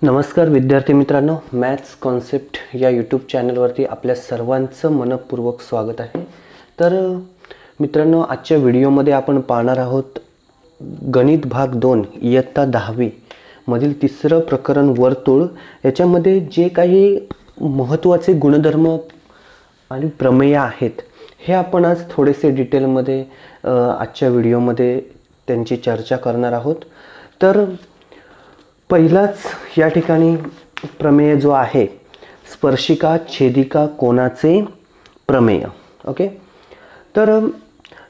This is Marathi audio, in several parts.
नमस्कार विद्यार्थी मित्रांनो, मॅथ्स कॉन्सेप्ट या यूट्यूब चॅनलवरती आपल्या सर्वांचं मनपूर्वक स्वागत आहे। तर मित्रांनो, आजच्या व्हिडिओमध्ये आपण पाहणार आहोत गणित भाग 2 इयत्ता 10वी मधील तिसरं प्रकरण वर्तुळ। याच्यामध्ये जे काही महत्त्वाचे गुणधर्म आणि प्रमेय आहेत हे आपण आज थोडेसे डिटेलमध्ये आजच्या व्हिडिओमध्ये त्यांची चर्चा करणार आहोत। तर पहिलाच या ठिकाणी प्रमेय जो आहे स्पर्शिका छेदिका कोनाचे प्रमेय। ओके, तर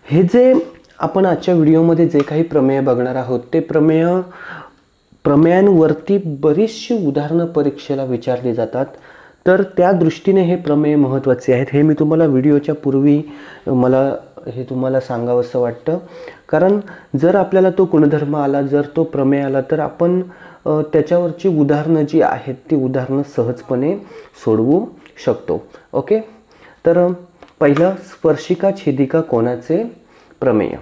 हे जे आपण आजच्या व्हिडिओमध्ये जे काही प्रमेय बघणार आहोत ते प्रमेयांवरती बरीचशी उदाहरणं परीक्षेला विचारली जातात। तर त्या दृष्टीने हे प्रमेय महत्त्वाचे आहेत हे मी तुम्हाला व्हिडिओच्या पूर्वी हे तुम्हाला सांगावंसं वाटतं। कारण जर आपल्याला तो गुणधर्म आला, जर तो प्रमेय आला, तर आपण त्याच्यावरची उदाहरणं जी आहेत ती उदाहरणं सहजपणे सोडवू शकतो। ओके, तर पहिलं स्पर्शिका छेदिका कोनाचे प्रमेय।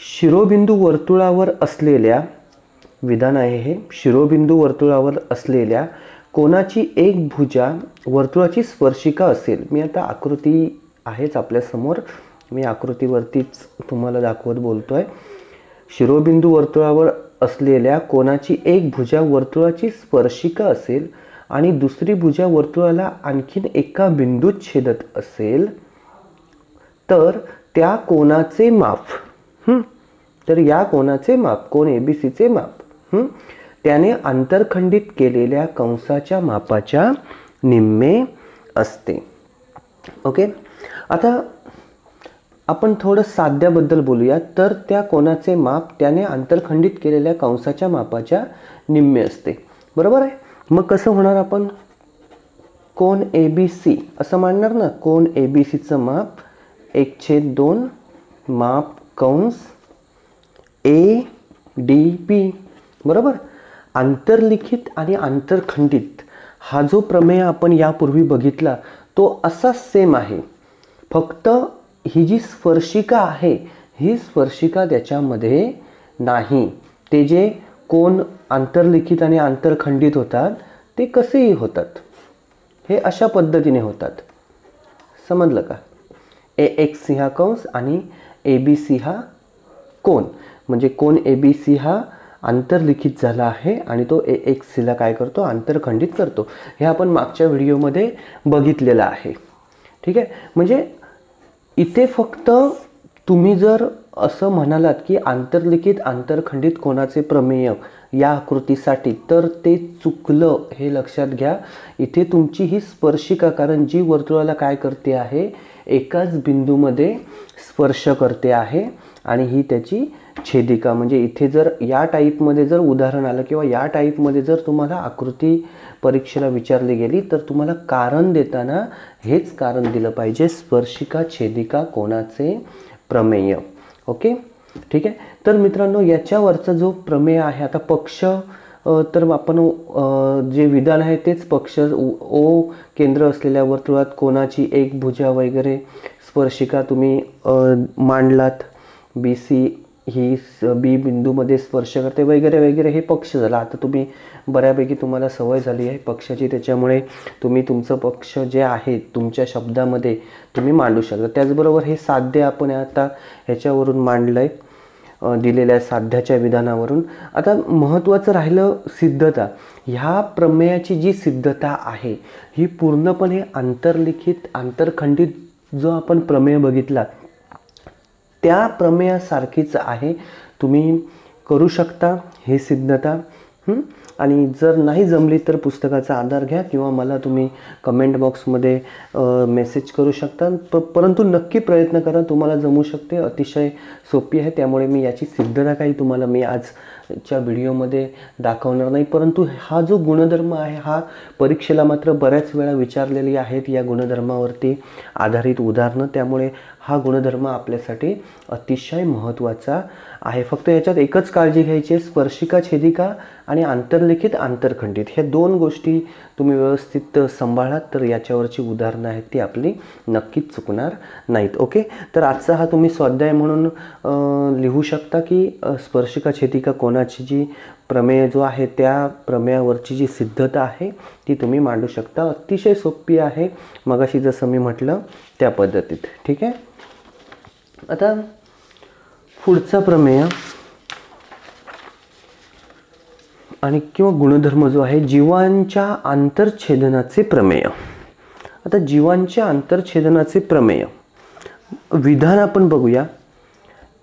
शिरोबिंदू वर्तुळावर असलेल्या विधान आहे हे, शिरोबिंदू वर्तुळावर असलेल्या कोनाची एक भुजा वर्तुळाची स्पर्शिका असेल। मी आता आकृती आहेच आपल्या समोर, मी आकृतीवरतीच तुम्हाला दाखवत बोलतोय। शिरोबिंदू वर्तुळावर असलेल्या कोनाची एक भुजा वर्तुळाची स्पर्शिका असेल आणि दुसरी भुजा वर्तुळाला आणखीन एका बिंदूत छेदत असेल तर त्या कोनाचे माप तर या कोनाचे माप, कोन एबीसीचे माप त्याने आंतरखंडित केलेल्या कंसाच्या मापाच्या निम्मे असते। ओके, आता आपण थोडं साध्याबद्दल बोलूया। तर त्या कोनाचे माप त्याने आंतरखंडित केलेल्या कंसाच्या मापाच्या निम्मे असते, बरोबर आहे। मग कसं होणार, आपण कोन एबीसी असं मांडणार ना, कोन एबीसीचं माप 1/2 माप कंस ADB, बरोबर। आंतरलिखित आणि आंतरखंडित हा जो प्रमेय आपण यापूर्वी बघितला तो असा सेम आहे, फक्त ही जी स्पर्शिका आहे ही स्पर्शिका त्याच्यामध्ये नाही। ते जे कोन आंतरलिखित आणि आंतरखंडित होतात ते कसेही होतात, हे अशा पद्धतीने होतात, समजलं का। AXC हा कंस आणि ABC हा कोन, म्हणजे कोन ABC हा आंतरलिखित झाला आहे आणि तो AXC ला काय करतो, आंतरखंडित करतो। हे आपण मागच्या व्हिडिओमध्ये बघितलेलं आहे, ठीक आहे। म्हणजे इथे फक्त तुम्ही जर असं म्हणालात की आंतरलिखित आंतरखंडित कोनाचे प्रमेय या आकृतीसाठी, तर ते चुकलं, हे लक्षात घ्या। इथे तुमची ही स्पर्शिका, कारण जी वर्तुळाला काय करते आहे, एकाच बिंदूमध्ये स्पर्श करते आहे आणि ही त्याची छेदिका। म्हणजे इथे जर या टाईपमध्ये जर उदाहरण आलं किंवा या टाईपमध्ये जर तुम्हाला आकृती परीक्षेला विचारली गेली तर तुम्हाला कारण देताना हेच कारण दिलं पाहिजे, स्पर्शिका छेदिका कोनाचे प्रमेय। ओके, ठीक आहे। तर मित्रांनो, याच्यावरचा जो प्रमेय आहे, आता पक्ष तर आपण जे विधान आहे तेच पक्ष, O केंद्र असलेल्या वर्तुळात कोनाची एक भुजा वगैरे स्पर्शिका तुम्ही मांडलात, BC ही B बिंदूमध्ये स्पर्श करते वगैरे वगैरे, हे पक्ष झाला। आता तुम्ही बऱ्यापैकी तुम्हाला सवय झाली आहे पक्षाची, त्याच्यामुळे तुम्ही तुमचं पक्ष जे आहे तुमच्या शब्दामध्ये तुम्ही मांडू शकता। त्याचबरोबर हे साध्य आपण आता ह्याच्यावरून मांडलंय, दिलेल्या साध्याच्या विधानावरून। आता महत्त्वाचं राहिलं सिद्धता। ह्या प्रमेयाची जी सिद्धता आहे ही पूर्णपणे आंतरलिखित आंतरखंडित जो आपण प्रमेय बघितला त्या प्रमेयासारखीच आहे, तुम्ही करू शकता ही सिद्धता। आणि जर नाही जमली तर पुस्तकाचा आधार घ्या किंवा मला तुम्ही कमेंट बॉक्समध्ये मेसेज करू शकता, परंतु नक्की प्रयत्न करा, तुम्हाला जमू शकते, अतिशय सोपी आहे। त्यामुळे मी याची सिद्धता काही तुम्हाला मी आजच्या व्हिडिओमध्ये दाखवणार नाही, परंतु हा जो गुणधर्म आहे हा परीक्षेला मात्र बऱ्याच वेळा विचारलेली आहेत या गुणधर्मावरती आधारित उदाहरणं। त्यामुळे हा गुणधर्म आपल्यासाठी अतिशय महत्त्वाचा आहे. फक्त याच्यात एकच काळजी घ्यायची आहे, स्पर्शिका छेदिका आणि आंतरलिखित आंतरखंडित ह्या दोन गोष्टी तुम्ही व्यवस्थित सांभाळात तर याच्यावरची उदाहरणं आहेत ती आपली नक्कीच चुकणार नाहीत. ओके, तर आजचा हा तुम्ही स्वाध्याय म्हणून लिहू शकता की स्पर्शिका छेदिका कोणाची जी प्रमेय जो आहे त्या प्रमेयावरची जी सिद्धता आहे ती तुम्ही मांडू शकता. अतिशय सोपी आहे, मगाशी जसं मी म्हटलं त्या पद्धतीत. ठीक आहे, आता पुढचा प्रमेय आणि किंवा गुणधर्म जो आहे जीवांच्या आंतरछेदनाचे प्रमेय. आता जीवांच्या आंतरछेदनाचे प्रमेय विधान आपण बघूया.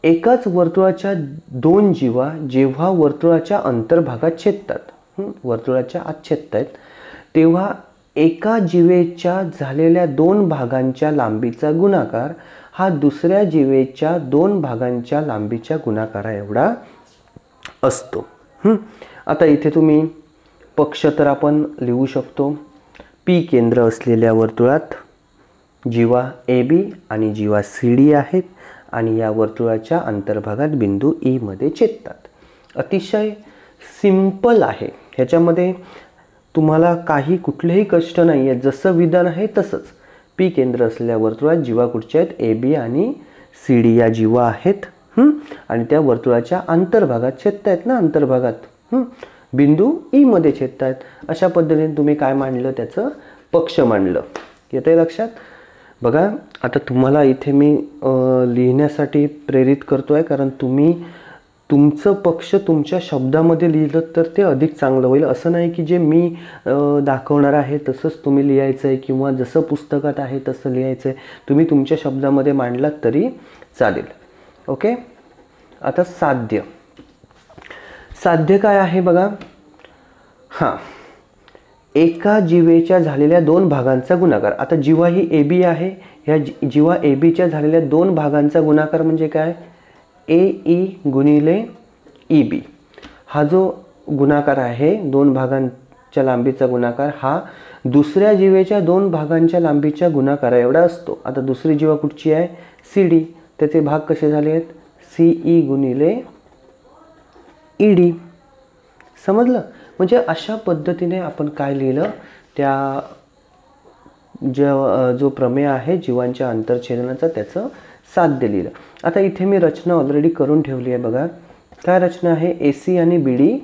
एकाच वर्तुळाच्या दोन जीवा जेव्हा वर्तुळाच्या अंतर्भागात छेदतात, वर्तुळाच्या आत छेदतायत, तेव्हा एका जीवेच्या झालेल्या दोन भागांच्या लांबीचा गुणाकार हा दुसऱ्या जीवेच्या दोन भागांच्या लांबीच्या गुणाकारा एवढा असतो. आता इथे तुम्ही पक्ष तर आपण लिहू शकतो. पी केंद्र असलेल्या वर्तुळात जीवा ए बी आणि जीवा सी डी आहेत आणि या वर्तुळाच्या अंतर्भागात बिंदू ई मध्ये छेदतात. अतिशय सिंपल आहे, ह्याच्यामध्ये तुम्हाला काही कुठलेही कष्ट नाही आहे. जसं विधान आहे तसंच. पी केंद्र असलेल्या वर्तुळात जीवा कुठच्या आहेत, ए बी आणि सी डी या जीवा आहेत आणि त्या वर्तुळाच्या अंतर्भागात छेदतायत ना, अंतर्भागात बिंदू ई मध्ये छेदतायत. अशा पद्धतीने तुम्ही काय मांडलं, त्याचं पक्ष मांडलं. येतंय लक्षात? बघा आता तुम्हाला इथे मी लिहिण्यासाठी प्रेरित करतोय कारण तुम्ही तुमचं पक्ष तुमच्या शब्दामध्ये लिहिलं तर ते अधिक चांगलं होईल. असं नाही की जे मी दाखवणार आहे तसंच तुम्ही लिहायचं आहे किंवा जसं पुस्तकात आहे तसं लिहायचं आहे. तुम्ही तुमच्या शब्दामध्ये मांडलात तरी चालेल. ओके, आता साध्य. साध्य काय आहे बघा. हां, एका जीवेच्या झालेल्या दोन भागांचा गुणाकार. आता जीवा ही ए बी आहे, ह्या जीवा ए बीच्या झालेल्या दोन भागांचा गुणाकार म्हणजे काय, ए ई गुणिले ई बी. हा जो गुणाकार आहे दोन भागांच्या लांबीचा गुणाकार हा दुसऱ्या जीवेच्या दोन भागांच्या लांबीच्या गुणाकारा एवढा असतो. आता दुसरी जीवा कुठची आहे, सी डी. त्याचे भाग कसे झाले आहेत, सी ई गुणिले ई डी. समजलं? म्हणजे अशा पद्धतीने आपण काय लिहिलं, त्या जो प्रमेय आहे जीवांच्या आंतरछेदनाचा त्याचं साध्य लिहिलं. आता इथे मी रचना ऑलरेडी करून ठेवली आहे. बघा काय रचना आहे, ए सी आणि बी डी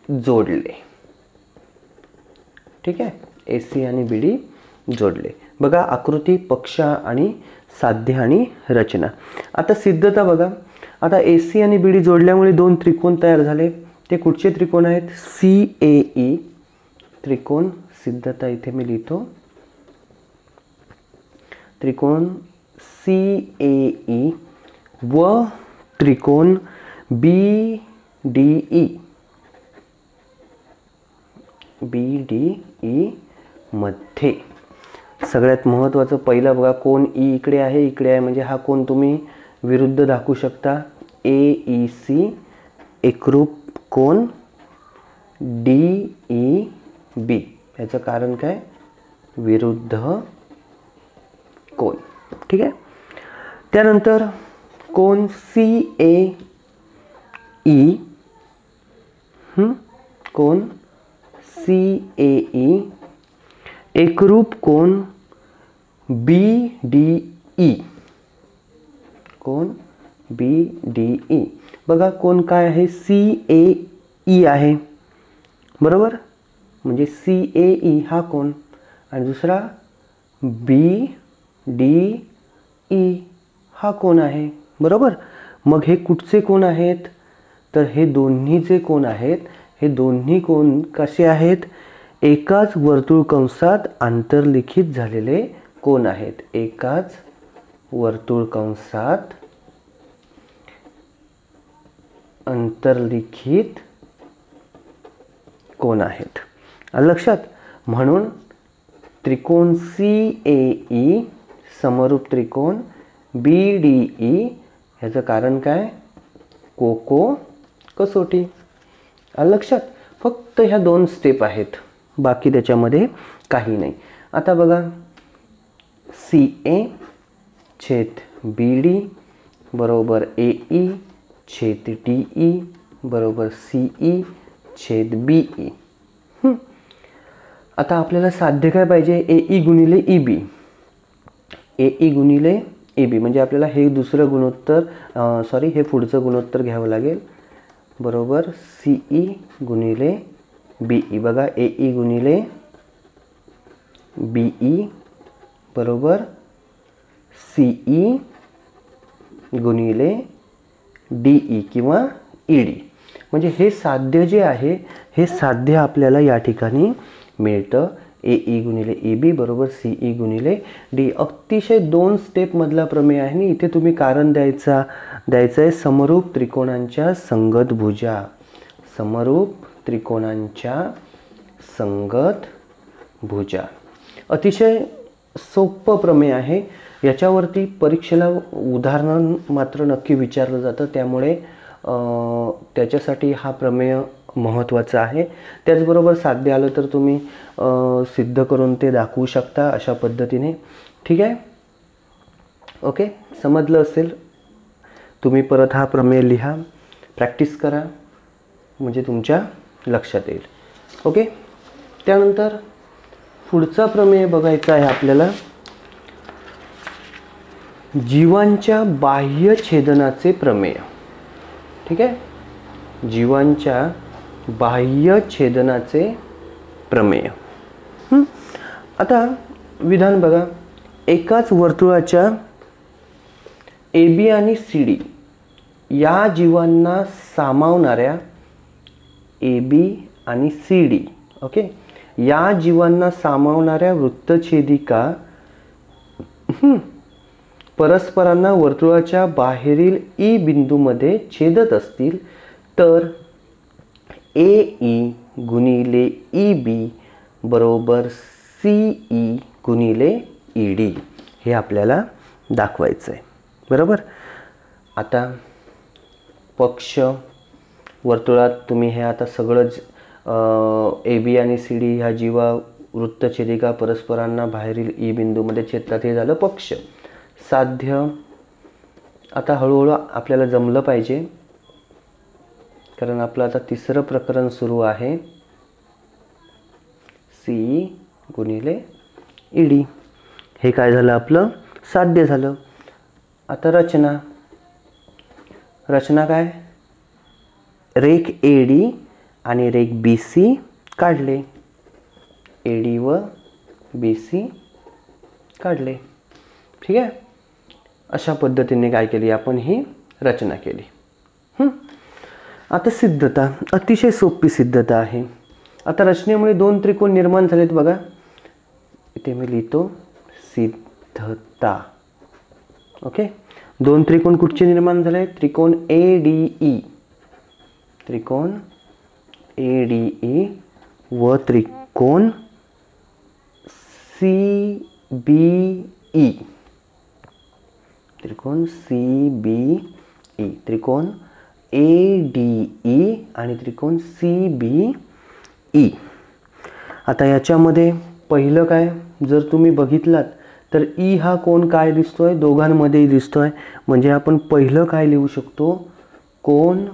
जोडले. ठीक आहे, ए सी आणि बी डी जोडले. बघा आकृती, पक्ष आणि साध्य आणि रचना. आता सिद्धता बघा. आता ए सी आणि बी डी जोडल्यामुळे दोन त्रिकोण तयार झाले. ते कुठचे त्रिकोण आहेत, सी ए ई त्रिकोण. सिद्धता इथे मी लिहितो, त्रिकोण सी ए ई व त्रिकोण बी डी ई. बी डी ई मध्ये सगळ्यात महत्त्वाचं पहिलं बघा, कोण ई इकडे आहे, इकडे आहे म्हणजे हा कोण तुम्ही विरुद्ध दाखवू शकता. ए ई सी एकरूप कोण डी ई बी. याचं कारण काय, विरुद्ध कोण. ठीक आहे, त्यानंतर कोण सी ए ई, कोण सी ए ई एकरूप कोण बी डी ई. कोण बी डी ई. बघा कोण काय आहे, सी ए ई आहे बरोबर, म्हणजे सी ए ई हा कोण आणि दुसरा बी डी ई हा कोण आहे बरोबर. मग हे कुठचे कोण आहेत, तर हे दोन्ही जे कोण आहेत हे दोन्ही कोण कसे आहेत, एकाच वर्तुळ कंसात आंतरलिखित झालेले कोण आहेत. एकाच वर्तुळ कंसात अंतर्लिखित कोण आहेत. लक्षात? म्हणून त्रिकोण सी ए ई समरूप त्रिकोण बी डी ई. ह्याचं कारण काय, कोको कसोटी. लक्षात? फक्त ह्या दोन स्टेप आहेत, बाकी त्याच्यामध्ये काही नाही. आता बघा, सी ए छेद बी डी बरोबर ए ई छेद DE बरोबर CE छेद BE. आता आपल्याला साध्य काय पाहिजे, AE गुणिले EB. AE गुणिले EB म्हणजे आपल्याला हे दुसरं गुणोत्तर हे पुढचं गुणोत्तर घ्यावं लागेल बरोबर CE गुणिले BE. बघा AE गुणिले BE बरोबर CE गुणिले DE किंवा ED. म्हणजे हे साध्य जे आहे हे साध्य आपल्याला या ठिकाणी मिळतं. AE गुणिले EB बरोबर CE गुणिले D. अतिशय 2 स्टेप मधला प्रमेय आहे. आणि इथे तुम्ही कारण द्यायचं आहे समरूप त्रिकोणांच्या संगत भुजा. समरूप त्रिकोणांच्या संगत भुजा. अतिशय सोपं प्रमेय आहे. याच्यावरती परीक्षेला उदाहरण मात्र नक्की विचारलं जातं, त्यामुळे त्याच्यासाठी हा प्रमेय महत्त्वाचा आहे. त्याचबरोबर साध्य आलं तर तुम्ही सिद्ध करून ते दाखवू शकता अशा पद्धतीने. ठीक आहे, ओके, समजलं असेल. तुम्ही परत हा प्रमेय लिहा, प्रॅक्टिस करा, म्हणजे तुमच्या लक्षात येईल. ओके, त्यानंतर पुढचा प्रमेय बघायचा आहे आपल्याला, जीवांच्या बाह्य छेदनाचे प्रमेय. ठीक आहे, जीवांच्या बाह्य छेदनाचे प्रमेय. आता विधान बघा, एकाच वर्तुळाच्या AB आणि CD या जीवांना सामावणाऱ्या AB आणि CD ओके या जीवांना सामावणाऱ्या वृत्तछेदिका परस्परांना वर्तुळाच्या बाहेरील E बिंदूमध्ये छेदत असतील तर AE गुणिले EB बरोबर CE गुणिले ED हे आपल्याला दाखवायचं आहे. बरोबर. आता पक्ष वर्तुळात तुम्ही हे आता सगळंच AB आणि CD ह्या जीवा वृत्तछेदिका परस्परांना बाहेरील E बिंदूमध्ये छेदतात, हे झालं पक्ष. साध्य आता हळूहळू आपल्याला जमलं पाहिजे, कारण आपलं आता तिसरं प्रकरण सुरू आहे. CE गुणिले ED हे काय झालं, आपलं साध्य झालं. आता रचना काय, रेख AD आणि रेख BC काढले, AD व BC काढले. ठीक आहे, अशा पद्धतीने काय केली आपण, ही रचना केली. आता सिद्धता, अतिशय सोपी सिद्धता आहे. आता रचनेमुळे 2 त्रिकोण निर्माण झालेत. बघा इथे मी लिहितो सिद्धता. ओके, 2 त्रिकोण कुठचे निर्माण झाले, त्रिकोण ADE, त्रिकोण ADE व त्रिकोण CBE, त्रिकोण CBE, त्रिकोण ADE आणि त्रिकोण CBE. आता याच्यामध्ये पहिलं काय, जर तुम्ही बघितलात तर E हा कोण काय दिसतोय, दोघांमध्येही दिसतोय. म्हणजे आपण पहिलं काय लिहू शकतो, कोण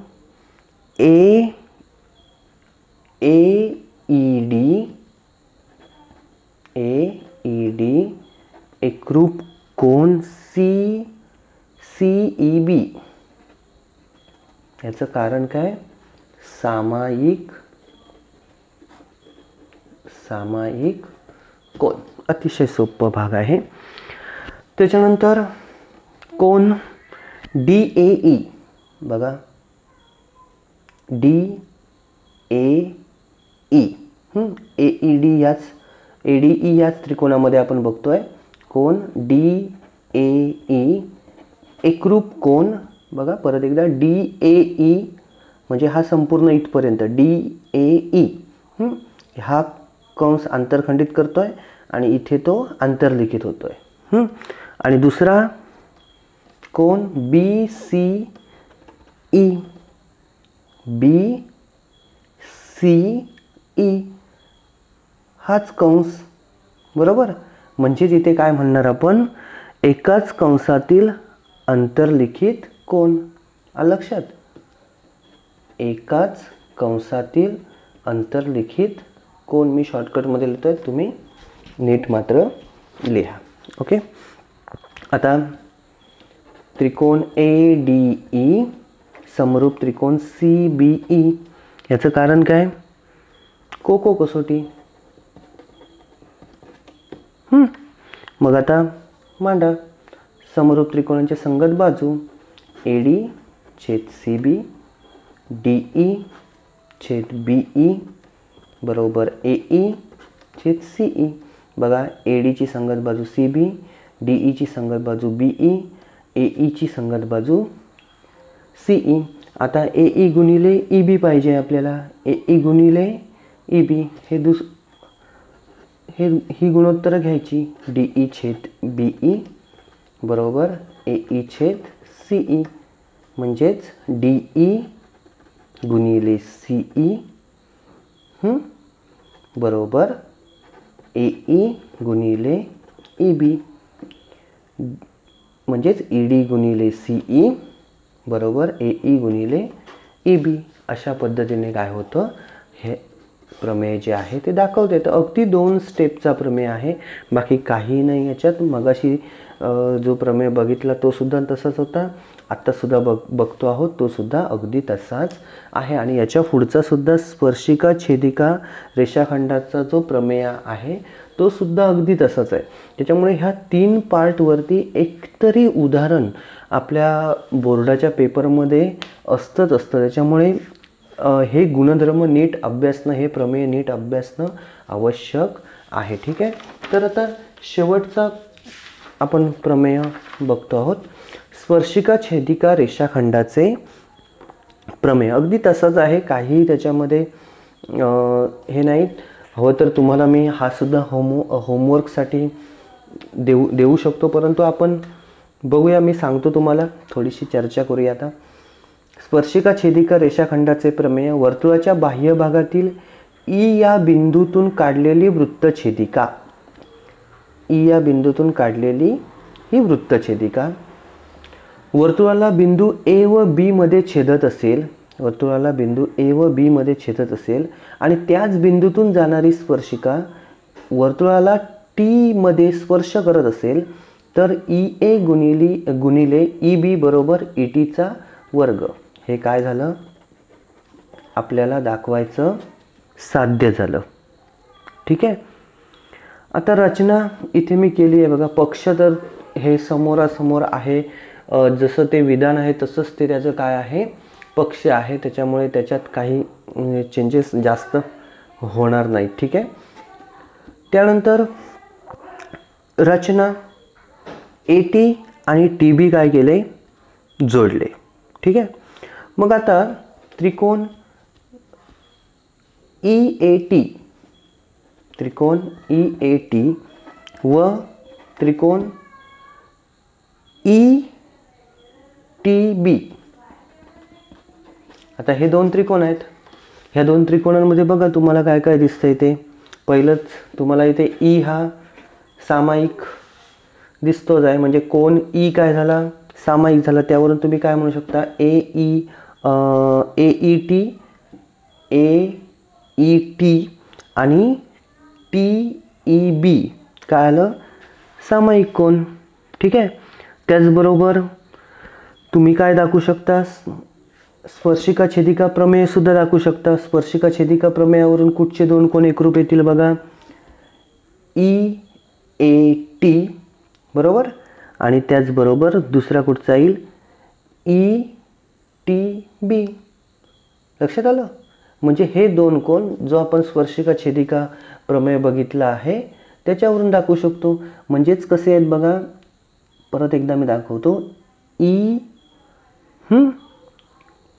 AED एकरूप कोण CEB. याचं कारण काय, सामायिक कोण. अतिशय सोपा भाग आहे. त्याच्यानंतर कोण DAE. बघा DAE ADE याच त्रिकोणामध्ये आपण बघतोय. कोण DAE एकरूप कोण. बघा परत एकदा DAE म्हणजे हा संपूर्ण इथपर्यंत DAE हा कंस आंतरखंडित करतोय आणि इथे तो आंतरलिखित होतोय. आणि दुसरा कोण BCE हाच कंस. बरोबर. म्हणजे इथे काय म्हणणार आपण, एकाच कंसातील अंतर्लिखित कोण. लक्षात. एकाच कंसातील अंतर्लिखित कोन. मी शॉर्टकटमध्ये लिहितो आहे, तुम्ही नीट मात्र लिहा. ओके. आता त्रिकोण ADE समरूप त्रिकोण CBE याचं कारण काय? कोको कसोटी. मग आता मांडा. समरूप त्रिकोणांच्या संगत बाजू AD छेद CB DE छेद BE बरोबर AE छेद CE. बघा, AD ची संगत बाजू CB, DE ची संगत बाजू BE, AE ची संगत बाजू CE. आता AE गुणिले EB पाहिजे आपल्याला. AE गुणिले EB ही गुणोत्तर घ्यायची. DE छेद BE बरोबर AE छेद CE. म्हणजेच DE गुणिले CE बरोबर AE गुणिले EB. म्हणजेच ED गुणिले CE बरोबर AE गुणिले EB. अशा पद्धतीने काय होतं, हे प्रमेय जे आहे ते दाखवते. तर अगदी 2 स्टेपचा प्रमेय आहे, बाकी काही नाही याच्यात. मगाशी जो प्रमेय बघितला तो सुद्धा तसाच होता, आत्तासुद्धा बघतो आहोत तो सुद्धा अगदी तसाच आहे. आणि याच्या पुढचा सुद्धा स्पर्शिका छेदिका रेषाखंडाचा जो प्रमेय आहे तो सुद्धा अगदी तसाच आहे. त्याच्यामुळे ह्या 3 पार्टवरती एकतरी उदाहरण आपल्या बोर्डाच्या पेपरमध्ये असतंच असतं. त्याच्यामुळे हे गुणधर्म नीट अभ्यासणं, हे प्रमेय नीट अभ्यासणं आवश्यक आहे. ठीक आहे. तर आता शेवटचा आपण प्रमेय बघतो आहोत. स्पर्शिका छेदिका रेषाखंडाचे प्रमेय अगदी तसाच आहे, काही त्याच्यामध्ये हे नाही. हवं तर तुम्हाला मी हा सुद्धा होमवर्कसाठी देऊ शकतो, परंतु आपण बघूया. मी सांगतो तुम्हाला, थोडीशी चर्चा करूया आता. स्पर्शिका छेदिका रेषाखंडाचे प्रमेय. वर्तुळाच्या बाह्य भागातील E या बिंदूतून काढलेली वृत्तछेदिका. E या बिंदूतून काढलेली ही वृत्तछेदिका वर्तुळाला बिंदू A व B मध्ये छेदत असेल, वर्तुळाला बिंदू A व B मध्ये छेदत असेल आणि त्याच बिंदूतून जाणारी स्पर्शिका वर्तुळाला T मध्ये स्पर्श करत असेल, तर EA गुणिले EB बरोबर ET चा वर्ग. हे काय झालं, आपल्याला दाखवायचं साध्य झालं. ठीक आहे. आता रचना इथे मी केली आहे बघा. पक्ष तर हे समोरासमोर आहे, जसं ते विधान आहे तसंच ते त्याचं काय आहे, पक्ष आहे. त्याच्यामुळे त्याच्यात काही चेंजेस जास्त होणार नाही. ठीक आहे. त्यानंतर रचना AT आणि TB काय केले, जोडले. ठीक आहे. मग आता त्रिकोण EAT, त्रिकोण EAT व त्रिकोण ETB. आता हे 2 त्रिकोण आहेत. ह्या 2 त्रिकोणांमध्ये बघा तुम्हाला काय काय दिसतंय ते. पहिलंच तुम्हाला इथे E हा सामायिक दिसतोच आहे, म्हणजे कोण E काय झाला, सामायिक झाला. त्यावरून तुम्ही काय म्हणू शकता, AET आणि TEB काय आलं, सामायिक कोण. ठीक आहे. त्याचबरोबर तुम्ही काय दाखवू शकता, स्पर्शिका छेदिका प्रमेय सुद्धा दाखवू शकता. स्पर्शिका छेदिका प्रमेयावरून कुठचे 2 कोण एकरूप येतील बघा, EAT बरोबर. आणि त्याचबरोबर दुसरा कुठचा येईल, ETB. लक्षात आलं. म्हणजे हे 2 कोण जो आपण स्पर्शिका छेदिका प्रमेय बघितला आहे त्याच्यावरून दाखवू शकतो. म्हणजेच कसे आहेत बघा, परत एकदा मी दाखवतो.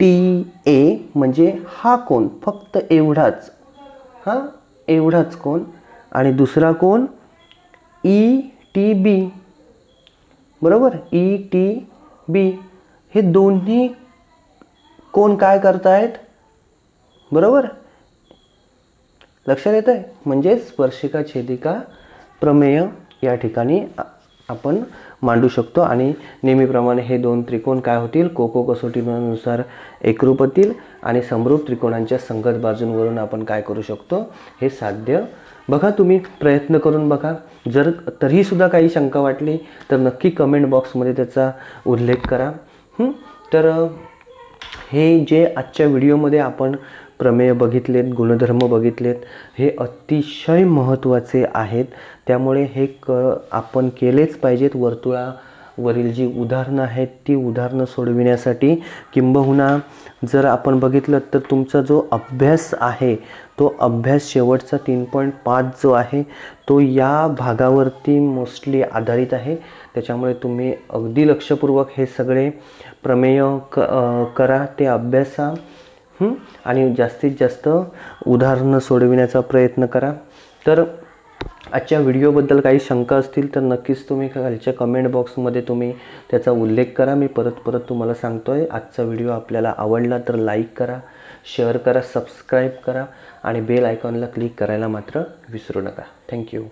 ETA म्हणजे हा कोण, फक्त एवढाच, हा एवढाच कोण. आणि दुसरा कोण ETB बरोबर. ETB हे दोन्ही कोण काय करतायत बरोबर, लक्षात येत आहे. म्हणजे स्पर्शिका छेदिका प्रमेय या ठिकाणी आपण मांडू शकतो आणि नेहमीप्रमाणे हे दोन त्रिकोण काय होतील, कोको कसोटीनुसार एकरूप होतील आणि समरूप त्रिकोणांच्या संगत बाजूंवरून आपण काय करू शकतो, हे साध्य बघा. तुम्ही प्रयत्न करून बघा. जर तरीसुद्धा काही शंका वाटली तर नक्की कमेंट बॉक्समध्ये त्याचा उल्लेख करा. तर हे जे आजच्या व्हिडिओमध्ये आपण प्रमेय बघितलेत, गुणधर्म बघितलेत, हे अतिशय महत्त्वाचे आहेत. त्यामुळे हे आपण केलेच पाहिजेत. वर्तुळावरील जी उदाहरणं आहेत ती उदाहरणं सोडविण्यासाठी, किंबहुना जर आपण बघितलं तर तुमचा जो अभ्यास आहे तो अभ्यास शेवटचा 3.5 जो आहे तो या भागावरती मोस्टली आधारित आहे. त्याच्यामुळे तुम्ही अगदी लक्षपूर्वक हे सगळे प्रमेय करा, ते अभ्यासा आणि जास्तीत जास्त उदाहरणं सोडविण्याचा प्रयत्न करा. तर आजच्या व्हिडिओबद्दल काही शंका असतील तर नक्कीच तुम्ही खालच्या कमेंट बॉक्समध्ये तुम्ही त्याचा उल्लेख करा. मी परत तुम्हाला सांगतो आहे, आजचा व्हिडिओ आपल्याला आवडला तर लाईक करा, शेअर करा, सबस्क्राईब करा आणि बेल आयकॉनला क्लिक करायला मात्र विसरू नका. थँक्यू.